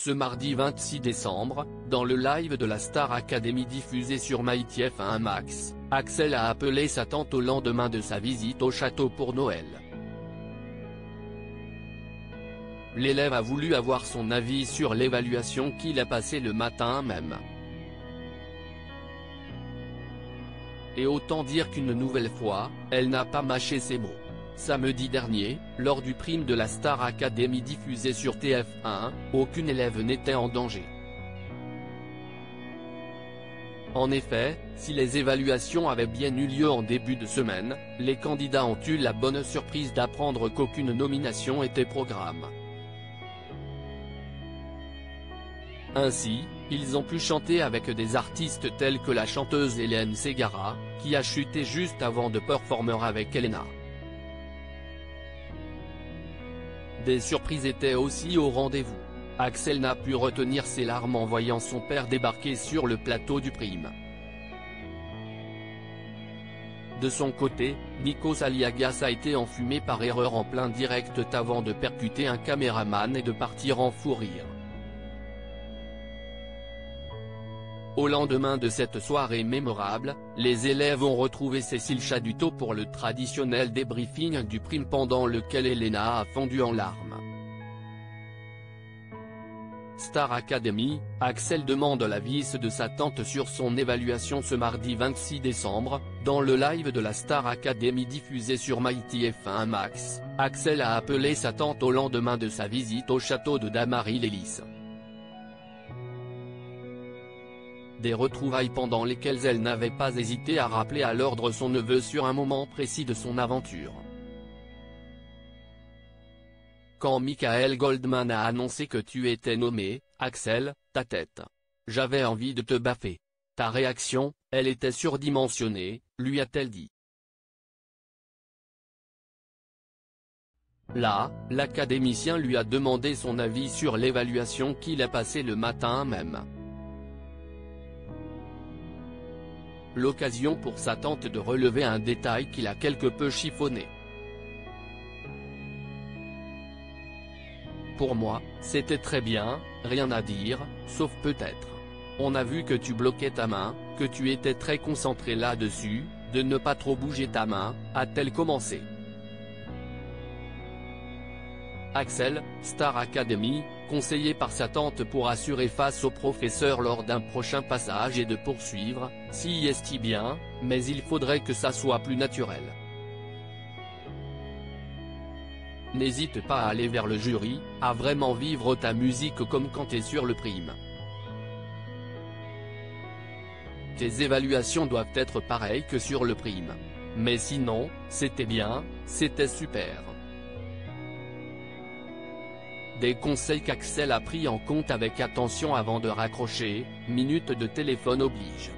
Ce mardi 26 décembre, dans le live de la Star Academy diffusé sur MyTF1 Max, Axel a appelé sa tante au lendemain de sa visite au château pour Noël. L'élève a voulu avoir son avis sur l'évaluation qu'il a passée le matin même. Et autant dire qu'une nouvelle fois, elle n'a pas mâché ses mots. Samedi dernier, lors du prime de la Star Academy diffusé sur TF1, aucune élève n'était en danger. En effet, si les évaluations avaient bien eu lieu en début de semaine, les candidats ont eu la bonne surprise d'apprendre qu'aucune nomination était programme. Ainsi, ils ont pu chanter avec des artistes tels que la chanteuse Hélène Ségara, qui a chuté juste avant de performer avec Elena. Des surprises étaient aussi au rendez-vous. Axel n'a pu retenir ses larmes en voyant son père débarquer sur le plateau du prime. De son côté, Nikos Aliagas a été enfumé par erreur en plein direct avant de percuter un caméraman et de partir en fou rire. Au lendemain de cette soirée mémorable, les élèves ont retrouvé Cécile Chaduto pour le traditionnel débriefing du prime pendant lequel Elena a fondu en larmes. Star Academy, Axel demande l'avis de sa tante sur son évaluation ce mardi 26 décembre, dans le live de la Star Academy diffusé sur MyTF1 Max, Axel a appelé sa tante au lendemain de sa visite au château de Damary-les-Lys. Des retrouvailles pendant lesquelles elle n'avait pas hésité à rappeler à l'ordre son neveu sur un moment précis de son aventure. Quand Michael Goldman a annoncé que tu étais nommé, Axel, ta tête. J'avais envie de te baffer. Ta réaction, elle était surdimensionnée, lui a-t-elle dit. Là, l'académicien lui a demandé son avis sur l'évaluation qu'il a passée le matin même. L'occasion pour sa tante de relever un détail qu'il a quelque peu chiffonné. Pour moi, c'était très bien, rien à dire, sauf peut-être. On a vu que tu bloquais ta main, que tu étais très concentré là-dessus, de ne pas trop bouger ta main, a-t-elle commencé. Axel, Star Academy, conseillé par sa tante pour assurer face au professeur lors d'un prochain passage et de poursuivre, si est bien, mais il faudrait que ça soit plus naturel. N'hésite pas à aller vers le jury, à vraiment vivre ta musique comme quand t'es sur le prime. Tes évaluations doivent être pareilles que sur le prime. Mais sinon, c'était bien, c'était super. Des conseils qu'Axel a pris en compte avec attention avant de raccrocher, minute de téléphone oblige.